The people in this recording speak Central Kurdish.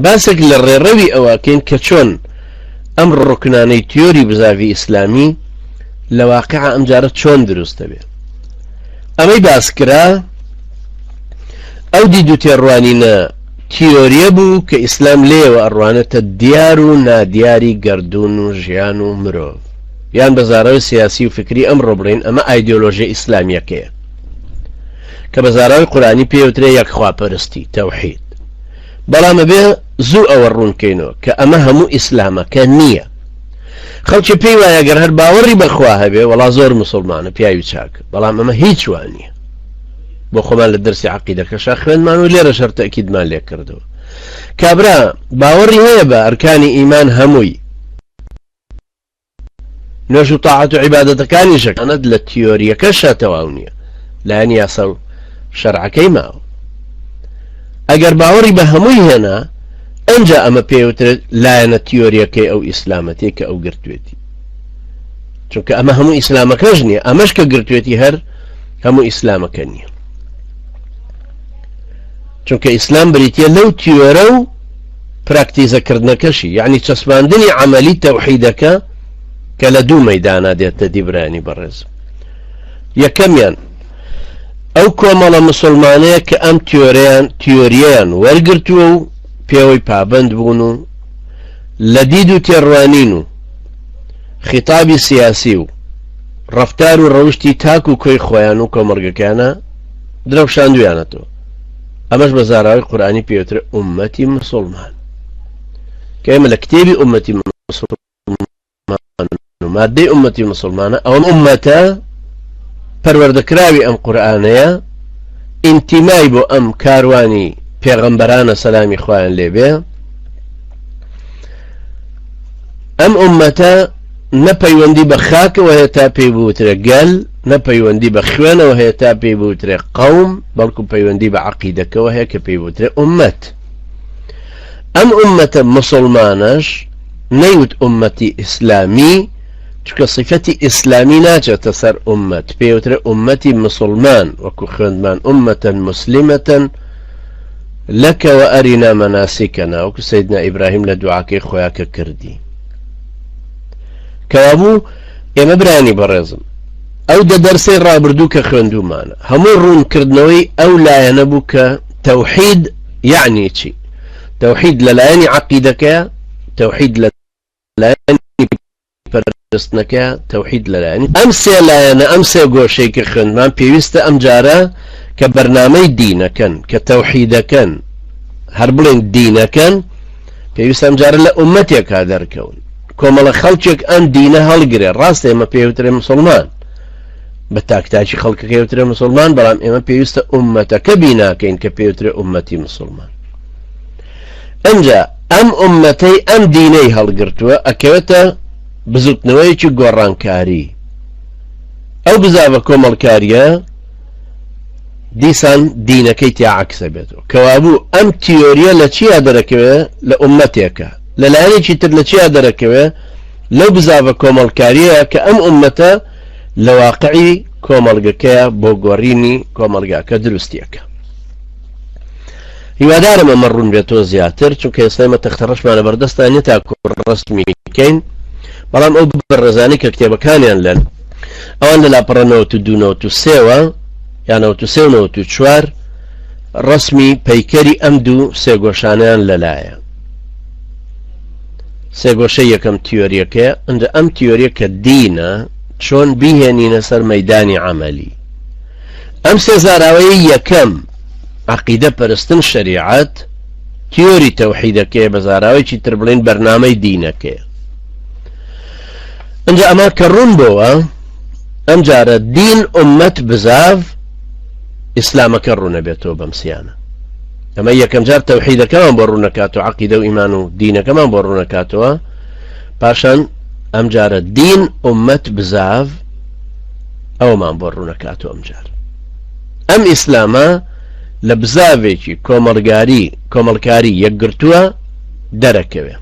باسك للريروي أواكين كشون أمر ركناني تيوري بزافي إسلامي لواقع أمجارة شون دروست به أمي باسكرا أو ديدو تيروانينا تيوريا بو كإسلام ليه وأروانة الديار نادياري قردون وجيان ومروف يعني بزاراوي سياسي وفكري أمر برين أما أيديولوجيا إسلامية كيه كبزاراوي قرآني بيوتري يك خواه پرستی توحيد بلا ما بيه زو أورون كينو كأما همو إسلاما كنية خلچ پێی گەر هەر باوەڕی بەخوا هەبێ وڵا زۆر مسلمانە پیاوی چاکە بەڵام ئەمە هیچ وانیە بۆ خۆمان لە دەرسی عەقیدەکەشا خوێنمان و لێرە شەر تەئکیدمان لێ کردەوە کابرا باوەڕی هەیە بە ئەرکانی ئیمان هەمووی نوێژ و تاعەت و عیبادەتەکانی شەکانت لە تیۆریەکەشا تەواو نییە لایەن یاسا و شەرعەکەی ماوە ئەگەر باوەڕی بە هەمووی هێنا ئەنجا ئەمە پێوترێت لایەنە تیۆریەکەی ئەو ئیسلامەتەی کە ئەو گرتوێتی چونکە ئەمە هەموو ئیسلامەکەش نییە ئەمەش کە گرتوێتی هەر هەموو ئیسلامەکە نییە چونکە ئیسلام بریتیە لەو تیۆرە و پراکتیزەکردنەکەشی یعنی چەسباندنی عەمەلی تەوحیدەکە کە لە دوو مەیدانە دێتە دیبرانی بەڕێز یەکەمیان ئەو کۆمەڵە مسلمانەیە کە ئەم تیۆریەیان وەرگرتووە و پێوەی پابند بوون و لە دید و تێڕوانین و خیتابی سیاسی و ڕەفتار و ڕەوشتی تاک و کۆی خۆیان و کۆمەڵگەکانە درەوشاندویانەتەوە ئەمەش بە زاراوی قورئانی پێوترە ئوممەتی مسلمان کە ئێمە لە کتێبی ئوممەتی مسلمان و مادەی ئوممەتی مسلمانە ئەوەم ئوممەتە پەروەردەکراوی ئەم قورئانەیە ئینتیمای بۆ ئەم کاروانی پێغەمبەرانە سەلامی خوایان لێبێ ئەم ئوممەتە نەپەیوەندی بە خاکەوە هەیە تا پێی بوترێ گەل نەپەیوەندی بە خوێنەوە هەیە تا پێی بوترێ قەوم بەڵکو پەیوەندی بە عەقیدەکەوە هەیە کە پێی بوترێ ئوممەت ئەم ئوممەتە مسلمانەش نەیوت ئوممەتی ئیسلامی چونکە صفەتی ئیسلامی ناچێتە سەر ئوممەت پێوترێ ئوممەتی مسلمان وەکو خوێندمان ئوممەتەن مسلمەتەن لك وأرنا مناسكنا وكو سيدنا إبراهيم لدعاكي خوياك كردي كوابو إما براني برزم أو دا درسي رابردوك خوندو مانا همون كردنوي أو لا ينبوك توحيد يعني شي توحيد للايني عقيدك توحيد للايني فرستنك توحيد للايني أمسي لاينا أمسي قوشيك خوند مان بيوست أمجارة كبرنامج دينكن كتوحيدكن هربلين دينكن پێویستە ئەمجارە لە ئوممەتێکا دەرکەون کۆمەڵە خەڵکێک ئەم دینە هەڵگرێ ڕاستە ئێمە پێوترێ مسلمان بە تاکتاکی خەڵکەکە پێوترێ مسلمان بەڵام ئێمە پێویستە ئوممەتەکە بیناکەین کە پێوترێ ئوممەتی مسلمان ئەمجا ئەم ئوممەتەی ئەم دینەی هەڵگرتووە ئەکەوێتە بزوتنەوەیەکی گۆڕانکاری ئەو بزاوە کۆمەڵکاریە دیسان دینەکەی تیا عەکسە بێتەوە کەوابوو ئەم تیۆریە لە چیا دەرەکەوێ لە ئوممەتێکە لەلایەنێکی تر لە چیا دەرەکەوێ لەو بزاوە کۆمەڵکاریەیە کە ئەم ئوممەتە لە واقعی کۆمەڵگەکەیە بۆ گۆڕینی کۆمەڵگاکە دروستیەکە هیوادارم ئەمە ڕوون بێتەوە زیاتر چونکە ئێستا ئێمە تەختەڕەشمانە بەردەستانیە تاکو ڕەسمی بکەین بەڵام ئەو بەڕێزانەی کە کتێبەکانیان لەن ئەوان لە لاپەڕە 92-93ەوە یان 93-94 ڕسمی پەیکەری ئەم دوو سێگۆشانیان لەلایە سێگۆشە یەکەم تیۆریەکە ئەنجا ئەم تیۆریە کە دینە چۆن بیهێنینە سەر مەیدانی عەمەلی ئەم سێزاراوەیە یەکەم عەقیدە پەرستن شەریعەت تیۆری تەوحیدەکەیە بە زاراوەیەکی تر بڵێن بەرنامەی دینەکەیە ئەنجا ئەمە کە ڕوون بۆوە ئەم جارە دین ئوممەت بزاف ئیسلامەکە ڕوونە بێتەوە بەمسیانە ئەمە یەکەم جار تەوحیدەکەمان بۆ ڕوونەکاتەوە عەقیدە و ئیمان و دینەکەمان بۆ ڕوونەکاتەوە پاشان ئەم جارە دین ئوممەت بزاف ئەومان بۆ ڕوونەکاتەوە ئەم جار ئەم ئیسلامە لە بزاوێکی کۆمەڵکاری یەکگرتووە دەرەکەوێ